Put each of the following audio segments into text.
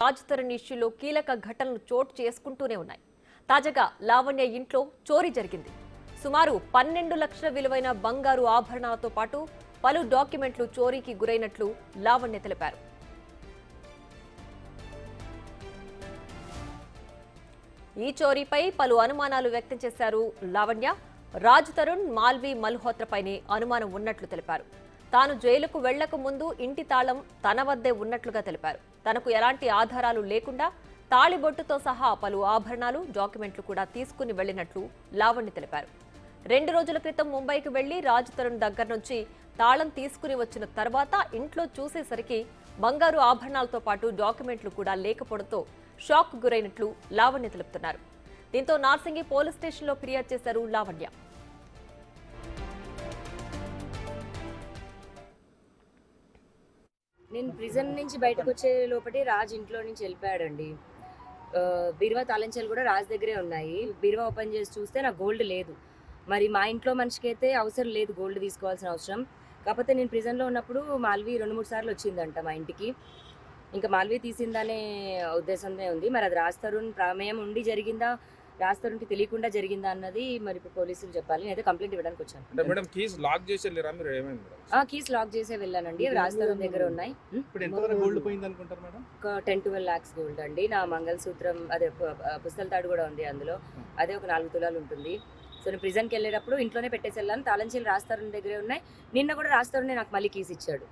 రాజ్ తరుణ్ ఇష్యూలో కీలక ఘటనలు చోటు చేసుకుంటూనే ఉన్నాయి. తాజాగా లావణ్య ఇంట్లో చోరీ జరిగింది. సుమారు 12 లక్షల విలువైన బంగారు ఆభరణాలతో పాటు పలు డాక్యుమెంట్లు చోరీకి గురైనట్లు లావణ్య తెలిపారు. ఈ చోరీపై పలు అనుమానాలు వ్యక్తం చేశారు లావణ్య. రాజ్ తరుణ్, మాల్వి మల్హోత్రపైనే అనుమానం ఉన్నట్లు తెలిపారు. తాను జైలుకు వెళ్లక ముందు ఇంటి తాళం తన వద్దే ఉన్నట్లుగా తెలిపారు. తనకు ఎలాంటి ఆధారాలు లేకుండా తాళిబొట్టుతో సహా పలు ఆభరణాలు, డాక్యుమెంట్లు కూడా తీసుకుని వెళ్లినట్లు లావణ్య తెలిపారు. 2 రోజుల క్రితం ముంబైకి వెళ్లి రాజ్ తరుణ్ దగ్గర నుంచి తాళం తీసుకుని వచ్చిన తర్వాత ఇంట్లో చూసేసరికి బంగారు ఆభరణాలతో పాటు డాక్యుమెంట్లు కూడా లేకపోవడంతో షాక్ గురైనట్లు లావణ్య తెలుపుతున్నారు. దీంతో నార్సింగి పోలీస్ స్టేషన్లో ఫిర్యాదు చేశారు లావణ్య. నేను ప్రిజన్ నుంచి బయటకు వచ్చే లోపటి రాజ్ ఇంట్లో నుంచి వెళ్ళిపోయాడండి. బీరువా తాళంచెలు కూడా రాజ్ దగ్గరే ఉన్నాయి. బీరువా ఓపెన్ చేసి చూస్తే నాకు గోల్డ్ లేదు. మరి మా ఇంట్లో మనిషికి అయితే అవసరం లేదు గోల్డ్ తీసుకోవాల్సిన అవసరం. కాకపోతే నేను ప్రిజన్లో ఉన్నప్పుడు మాల్వి 2-3 సార్లు వచ్చిందంట మా ఇంటికి. ఇంకా మాల్వి తీసిందనే ఉద్దేశంతో ఉంది. మరి అది రాజ్ తరుణ్ ప్రమేయం ఉండి జరిగిందా, రాజ్ తరుణ్కి తెలియకుండా జరిగిందా అన్నది మరి ఇప్పుడు పోలీసులు చెప్పాలి. నేనైతే కంప్లైంట్ ఇవ్వడానికి వచ్చాను. కీస్ లాక్ చేసే వెళ్ళానండి. రాజ్ తరుణ్ దగ్గర ఉన్నాయి. ఒక 10-12 lakhs గోల్డ్ అండి. నా మంగళసూత్రం, అదే పుస్తల తాడు కూడా ఉంది అందులో. అదే ఒక 4 తులాలు ఉంటుంది. సో నేను ప్రిజన్కి వెళ్ళేటప్పుడు ఇంట్లోనే పెట్టేసి వెళ్ళాను. తాళంచెలు రాజ్ తరుణ్ దగ్గరే ఉన్నాయి. నిన్న కూడా రాజ్ తరుణ్ నాకు మళ్ళీ కీస్ ఇచ్చాడు.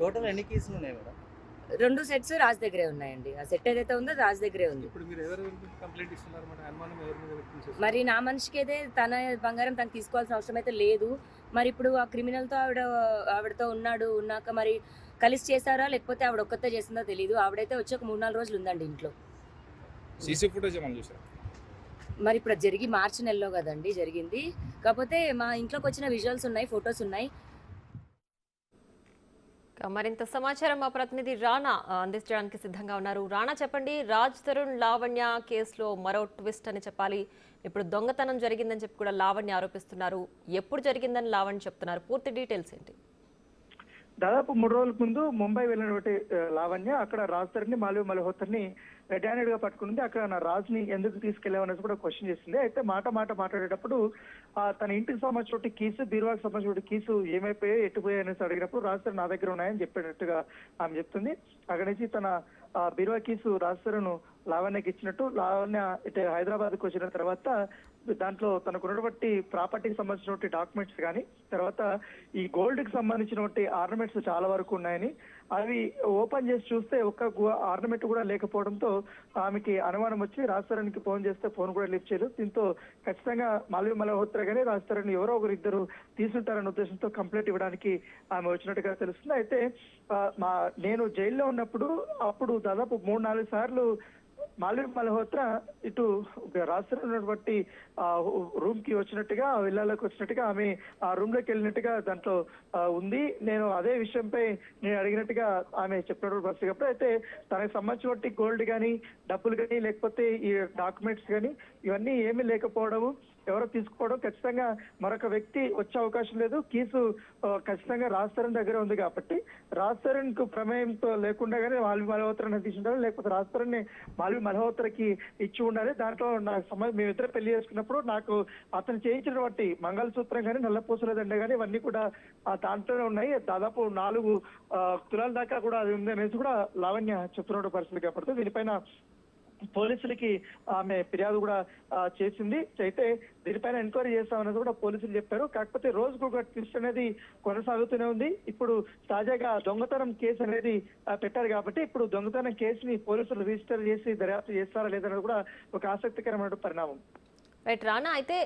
టోటల్ ఎన్ని కీసులు ఉన్నాయి మేడం? 2 sets రాజ్ దగ్గరే ఉన్నాయండి. ఆ సెట్ ఏదైతే ఉందో రాజ్ దగ్గరే ఉంది. మరి నా మనిషికి అయితే తన బంగారం తనకు తీసుకోవాల్సిన అవసరం అయితే లేదు. మరి ఇప్పుడు ఆ క్రిమినల్తో ఆవిడతో ఉన్నాక మరి కలిసి చేశారా లేకపోతే ఆవిడ ఒక్కతే చేసిందో తెలియదు. ఆవిడైతే వచ్చి ఒక 3-4 రోజులు ఉందండి ఇంట్లో. మరి ఇప్పుడు జరిగి మార్చి నెలలో కదండి జరిగింది. కాకపోతే మా ఇంట్లోకి వచ్చిన విజువల్స్ ఉన్నాయి, ఫొటోస్ ఉన్నాయి. మరింత సమాచారం మా ప్రతినిధి రాణా అందించడానికి సిద్ధంగా ఉన్నారు. రాణా, చెప్పండి. రాజ్ తరుణ్ లావణ్య కేసులో మరో ట్విస్ట్ అని చెప్పాలి. ఇప్పుడు దొంగతనం జరిగిందని చెప్పి కూడా లావణ్య ఆరోపిస్తున్నారు. ఎప్పుడు జరిగిందని లావణ్య చెప్తున్నారు? పూర్తి డీటెయిల్స్ ఏంటి? దాదాపు 3 రోజుల ముందు ముంబై వెళ్ళినటువంటి లావణ్య అక్కడ రాజ్ తరుణ్, మాల్వి మల్హోత్రని రెడ్ హ్యాండెడ్ గా పట్టుకుంది. అక్కడ నా రాజ్ని ఎందుకు తీసుకెళ్లామనేసి కూడా క్వశ్చన్ చేసింది. అయితే మాట మాట్లాడేటప్పుడు తన ఇంటికి సంబంధించిన కీసు, బీరువాకి సంబంధించిన కీసు ఏమైపోయాయి, ఎట్టుపోయాయి అనేసి అడిగినప్పుడు రాజ్ తరుణ్ నా దగ్గర ఉన్నాయని చెప్పేటట్టుగా ఆమె చెప్తుంది. అక్కడి నుంచి తన బీరువా కీసు రాజ్ తరుణ్ లావణ్యకి ఇచ్చినట్టు, లావణ్య ఇటు హైదరాబాద్కి వచ్చిన తర్వాత దాంట్లో తనకు ఉన్నటువంటి ప్రాపర్టీకి సంబంధించినటువంటి డాక్యుమెంట్స్ కానీ, తర్వాత ఈ గోల్డ్ కి సంబంధించినటువంటి ఆర్నమెంట్స్ చాలా వరకు ఉన్నాయని, అవి ఓపెన్ చేసి చూస్తే ఒక్క ఆర్నమెంట్ కూడా లేకపోవడంతో ఆమెకి అనుమానం వచ్చి రాజ్ తరుణ్కి ఫోన్ చేస్తే ఫోన్ కూడా లిఫ్ట్ చేయలేదు. దీంతో ఖచ్చితంగా మాల్వి మల్హోత్రా గానీ రాజ్ తరుణ్ ఎవరో ఒకరిద్దరు తీసుంటారన్న ఉద్దేశంతో కంప్లైంట్ ఇవ్వడానికి ఆమె వచ్చినట్టుగా తెలుస్తుంది. అయితే నేను జైల్లో ఉన్నప్పుడు అప్పుడు దాదాపు 3-4 సార్లు మాల్వి మల్హోత్రా ఇటు రాజ్ తరుణ్ ఉన్నటువంటి రూమ్ కి వచ్చినట్టుగా, విల్లాలోకి వచ్చినట్టుగా, ఆమె ఆ రూమ్ లోకి వెళ్ళినట్టుగా దాంట్లో ఉంది. నేను అదే విషయంపై నేను అడిగినట్టుగా ఆమె చెప్పినప్పుడు పరిస్థితి. అయితే తనకు సంబంధించినటువంటి గోల్డ్ కానీ, డబ్బులు కానీ, లేకపోతే ఈ డాక్యుమెంట్స్ కానీ ఇవన్నీ ఏమీ లేకపోవడము, ఎవరో తీసుకోవడం, ఖచ్చితంగా మరొక వ్యక్తి వచ్చే అవకాశం లేదు. కీసు ఖచ్చితంగా రాజ్ తరుణ్ దగ్గర ఉంది కాబట్టి రాజ్ తరుణ్ కు ప్రమేయంతో లేకుండానే మాల్వి మల్హోత్రాని తీసుంటారు, లేకపోతే రాజ్ తరుణ్ మాల్వి మల్హోత్రాకి ఇచ్చి ఉండాలి. దాంట్లో నాకు మేమిద్దరు పెళ్లి చేసుకున్నప్పుడు నాకు అతను చేయించినటువంటి మంగళసూత్రం కానీ, నల్లపూసల దండ కానీ ఇవన్నీ కూడా దాంట్లోనే ఉన్నాయి. దాదాపు 4 తులాల దాకా కూడా అది ఉంది అనేసి కూడా లావణ్య చెప్తున్న పరిస్థితి కాబట్టి దీనిపైన పోలీసులకి ఆమె ఫిర్యాదు కూడా చేసింది. అయితే దీనిపైన ఎంక్వైరీ చేస్తామన్నది కూడా పోలీసులు చెప్పారు. కాకపోతే రోజుకు ఒక ట్విస్ట్ అనేది కొనసాగుతూనే ఉంది. ఇప్పుడు తాజాగా దొంగతనం కేసు అనేది పెట్టారు కాబట్టి ఇప్పుడు దొంగతనం కేసుని పోలీసులు రిజిస్టర్ చేసి దర్యాప్తు చేస్తారా లేదన్నది కూడా ఒక ఆసక్తికరమైన పరిణామం. రైట్ రానా, అయితే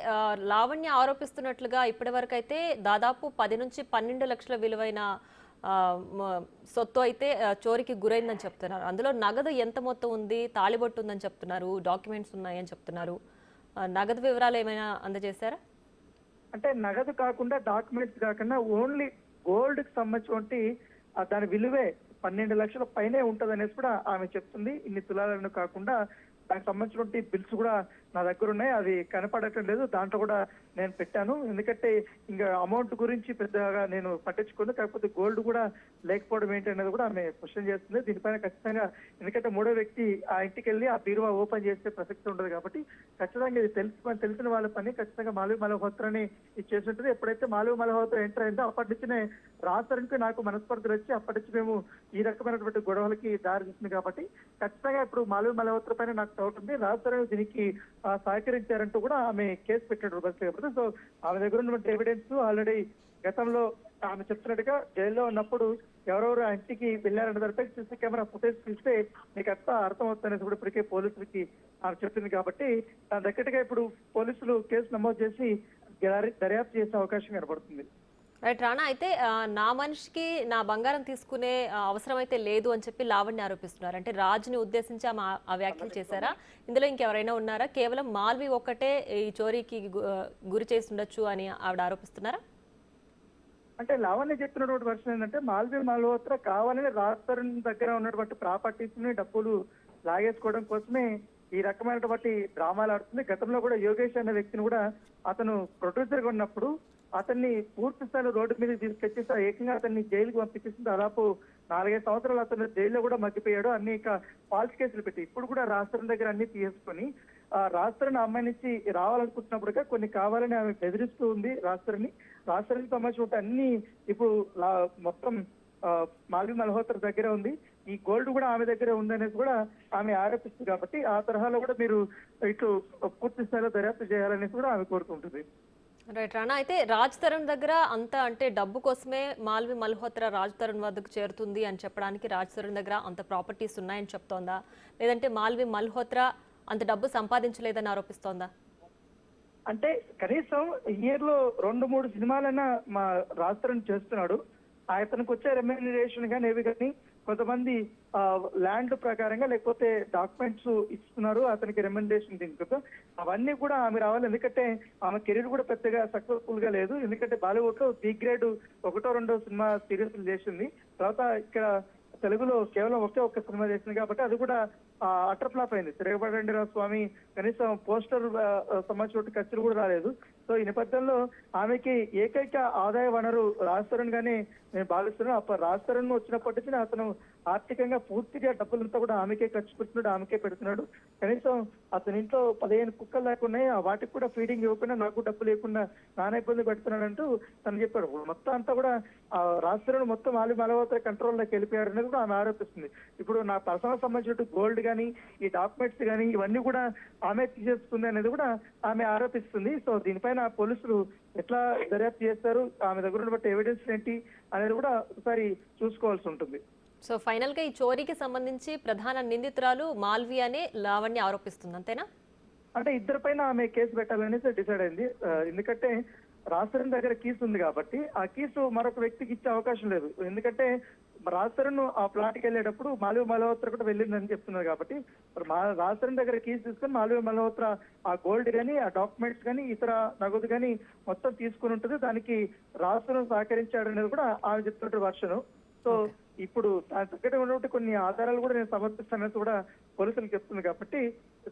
లావణ్య ఆరోపిస్తున్నట్లుగా ఇప్పటి వరకు అయితే దాదాపు 10 నుంచి 12 లక్షల విలువైన సొత్తు అయితే చోరీకి గురైందని చెప్తున్నారు. అందులో నగదు ఎంత మొత్తం ఉంది, తాళిబొట్టు ఉందని చెప్తున్నారు, డాక్యుమెంట్స్ ఉన్నాయని చెప్తున్నారు. నగదు వివరాలు ఏమైనా అందజేశారా? అంటే నగదు కాకుండా, డాక్యుమెంట్స్ కాకుండా ఓన్లీ గోల్డ్ కి సంబంధించి దాని విలువే 12 లక్షల పైనే ఉంటది అనేసి కూడా ఆమె చెప్తుంది. ఇన్ని తులాలను కాకుండా దానికి సంబంధించినటువంటి బిల్స్ కూడా నా దగ్గర ఉన్నాయి, అది కనపడటం లేదు, దాంట్లో కూడా నేను పెట్టాను. ఎందుకంటే ఇంకా అమౌంట్ గురించి పెద్దగా నేను పట్టించుకోను, కాకపోతే గోల్డ్ కూడా లేకపోవడం ఏంటి అనేది కూడా ఆమె క్వశ్చన్ చేస్తుంది. దీనిపైన ఖచ్చితంగా, ఎందుకంటే మూడో వ్యక్తి ఆ ఇంటికి వెళ్ళి ఆ బీరువా ఓపెన్ చేసే ప్రసక్తి ఉండదు కాబట్టి ఖచ్చితంగా ఇది తెలిసిన వాళ్ళ పని. ఖచ్చితంగా మాల్వి మల్హోత్రాని ఇది చేసి ఉంటుంది. ఎప్పుడైతే మాల్వి మల్హోత్రా ఎంటర్ అయిందో అప్పటి నుంచినే రాజతరుణ్కి నాకు మనస్పర్ధలు వచ్చి అప్పటి నుంచి మేము ఈ రకమైనటువంటి గొడవలకి దారి తీస్తుంది కాబట్టి ఖచ్చితంగా ఇప్పుడు మాల్వి మల్హోత్రా పైన నాకు డౌట్ ఉంది. రాజతరుణ్ దీనికి సహకరించారంటూ కూడా ఆమె కేసు పెట్టాడు బస్ కాబట్టి. సో ఆమె దగ్గర ఉన్నటువంటి ఎవిడెన్స్ ఆల్రెడీ గతంలో ఆమె చెప్తున్నట్టుగా జైల్లో ఉన్నప్పుడు ఎవరెవరు ఆ ఇంటికి వెళ్ళారన్న దానిపై సీసీ కెమెరా ఫుటేజ్ చూస్తే మీకు అంతా అర్థమవుతుందనేసి కూడా ఇప్పటికే పోలీసులకి ఆమె చెప్తుంది కాబట్టి దాని దగ్గరగా ఇప్పుడు పోలీసులు కేసు నమోదు చేసి దర్యాప్తు చేసే అవకాశం కనబడుతుంది. రైట్ రాణా, అయితే నా మనిషికి నా బంగారం తీసుకునే అవసరం అయితే లేదు అని చెప్పి లావణ్య ఆరోపిస్తున్నారు. అంటే రాజుని ఉద్దేశించి ఆమె ఆ వ్యాఖ్యలు చేశారా? ఇందులో ఇంకెవరైనా ఉన్నారా? కేవలం మాల్వి ఒక్కటే ఈ చోరీకి గురి చేసి ఉండొచ్చు అని ఆవిడ ఆరోపిస్తున్నారా? అంటే లావణ్య చెప్తున్నటువంటి వర్షన్ ఏంటంటే మాల్వి మల్హోత్రా కావాలని రాజతరుణ్ దగ్గర ఉన్నటువంటి ప్రాపర్టీస్ ని డబ్బులు లాగేసుకోవడం కోసమే ఈ రకమైనటువంటి డ్రామాలు ఆడుతుంది. గతంలో కూడా యోగేష్ అనే వ్యక్తిని కూడా అతను ప్రొడ్యూసర్ గా ఉన్నప్పుడు అతన్ని పూర్తి స్థాయిలో రోడ్డు మీద తీసుకొచ్చేసి ఏకంగా అతన్ని జైలుకి పంపించేసింది. దాదాపు 4-5 సంవత్సరాలు అతను జైల్లో కూడా మగ్గిపోయాడు. అన్ని ఫాల్స్ కేసులు పెట్టి ఇప్పుడు కూడా రాజతరుణ్ దగ్గర అన్ని తీసుకొని రాజతరుణ్ అమ్మాయి నుంచి రావాలనుకుంటున్నప్పుడుగా కొన్ని కావాలని ఆమె బెదిరిస్తూ ఉంది రాజతరుణ్ సంబంధించిన అన్ని ఇప్పుడు మొత్తం మాల్వి మల్హోత్రా దగ్గర ఉంది. ఈ గోల్డ్ కూడా ఆమె దగ్గర ఉందనేది కూడా ఆమె ఆరోపిస్తుంది కాబట్టి ఆ తరహాలో కూడా మీరు ఇటు పూర్తి స్థాయిలో దర్యాప్తు చేయాలనేసి కూడా ఆమె కోరుకుంటుంది. రైట్ రాణా, అయితే రాజ్ తరుణ్ దగ్గర అంత అంటే డబ్బు కోసమే మాల్వి మల్హోత్రా రాజ్ తరుణ్ వద్దకు చేరుతుంది అని చెప్పడానికి రాజ్ తరుణ్ దగ్గర అంత ప్రాపర్టీస్ ఉన్నాయని చెప్తోందా, లేదంటే మాల్వి మల్హోత్రా అంత డబ్బు సంపాదించలేదని ఆరోపిస్తోందా? అంటే కనీసం ఇయర్ లో 2-3 సినిమాలైనా మా రాజ్ తరుణ్ చేస్తున్నాడు. అతనికి వచ్చే రెమ్యూనరేషన్ కానీ ఏవి కానీ కొంతమంది ల్యాండ్ ప్రకారంగా లేకపోతే డాక్యుమెంట్స్ ఇస్తున్నారు అతనికి రెమ్యూనరేషన్ దీనికి. అవన్నీ కూడా ఆమె రావాలి. ఎందుకంటే ఆమె కెరీర్ కూడా పెద్దగా సక్సెస్ఫుల్ గా లేదు. ఎందుకంటే బాలీవుడ్ లో బి గ్రేడ్ 1-2 సినిమా సిరీస్లు చేసింది. తర్వాత ఇక్కడ తెలుగులో కేవలం ఒక్క సినిమా చేసింది కాబట్టి అది కూడా అటర్ ఫ్లాప్ అయింది. తిరగబడండి రా స్వామి కనీసం పోస్టర్ సంబంధించిన ఖర్చులు కూడా రాలేదు. సో ఈ నేపథ్యంలో ఆమెకి ఏకైక ఆదాయ వనరు రాజ్ తరుణ్ గానే నేను భావిస్తున్నాను. అప్పుడు రాజ్ తరుణ్ వచ్చినప్పటి నుంచి అతను ఆర్థికంగా పూర్తిగా డబ్బులంతా కూడా ఆమెకే ఖర్చు పెడుతున్నాడు, ఆమెకే పెడుతున్నాడు. కనీసం అతని ఇంట్లో 15 కుక్కలు లేకున్నాయి, వాటికి కూడా ఫీడింగ్ ఇవ్వకుండా నాకు డబ్బు లేకుండా నానా ఇబ్బంది పెడుతున్నాడు అంటూ తను చెప్పాడు. మొత్తం అంతా కూడా రాజ్ తరుణ్ మొత్తం మాల్వి మల్హోత్రా కంట్రోల్లోకి వెళ్ళిపోయారు అనేది కూడా ఆమె ఆరోపిస్తుంది. ఇప్పుడు నా పర్సనల్ సంబంధించిన గోల్డ్ కానీ ఈ డాక్యుమెంట్స్ కానీ ఇవన్నీ కూడా ఆమె తీసేస్తుంది అనేది కూడా ఆమె ఆరోపిస్తుంది. సో దీనిపైన పోలీసులు ఎట్లా దర్యాప్తు చేస్తారు, ఆమె దగ్గర ఉన్నటువంటి ఎవిడెన్స్ ఏంటి అనేది కూడా ఒకసారి చూసుకోవాల్సి ఉంటుంది. సో ఫైనల్ గా ఈ చోరీకి సంబంధించి ప్రధాన నిందితురాలు మాల్వి అనే లావణ్య ఆరోపిస్తుంది, అంతేనా? అంటే ఇద్దరిపైన ఆమె కేసు పెట్టాలనేసి డిసైడ్ అయింది. ఎందుకంటే రాజ్ తరుణ్ దగ్గర కీస్ ఉంది కాబట్టి ఆ కీసు మరొక వ్యక్తికి ఇచ్చే అవకాశం లేదు. ఎందుకంటే రాజ్ తరుణ్ ఆ ప్లాట్కి వెళ్ళేటప్పుడు మాల్వి మల్హోత్రా కూడా వెళ్ళిందని చెప్తున్నారు కాబట్టి రాజ్ తరుణ్ దగ్గర కీస్ తీసుకొని మాల్వి మల్హోత్రా ఆ గోల్డ్ కానీ ఆ డాక్యుమెంట్స్ కానీ ఇతర నగదు కానీ మొత్తం తీసుకుని ఉంటుంది. దానికి రాజ్ తరుణ్ సహకరించాడు అనేది కూడా ఆమె చెప్తున్నట్టు వర్షను. సో ఇప్పుడు దాని తగ్గట్టు ఉన్నటువంటి కొన్ని ఆధారాలు కూడా నేను సమర్పిస్తానని కూడా పోలీసులు చెప్తుంది కాబట్టి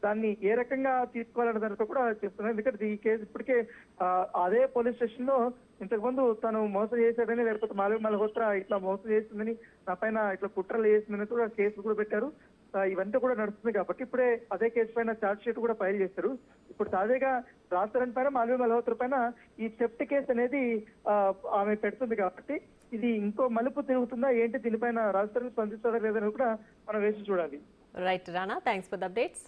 దాన్ని ఏ రకంగా తీసుకోవాలనే దానితో కూడా చెప్తున్నాను. ఎందుకంటే ఈ కేసు ఇప్పటికే అదే పోలీస్ స్టేషన్ లో ఇంతకుముందు తను మోసం చేశాడని లేకపోతే మాల్వి మల్హోత్రా ఇట్లా మోసం చేసిందని నా పైన ఇట్లా కుట్రలు చేసిందని కూడా కేసులు కూడా పెట్టారు. ఇవంతా కూడా నడుస్తుంది కాబట్టి ఇప్పుడే అదే కేసు పైన ఛార్జ్ షీట్ కూడా ఫైల్ చేశారు. ఇప్పుడు తాజాగా రాజ్ తరుణ్ పైన మాల్వి మల్హోత్రా పైన ఈ థెఫ్ట్ కేసు అనేది ఆమె పెడుతుంది కాబట్టి ఇది ఇంకో మలుపు తిరుగుతుందా ఏంటి, దీనిపైన రాజ్ తరుణ్ స్పందిస్తారా లేదని కూడా మనం వేసి చూడాలి. Right Rana, thanks for the updates.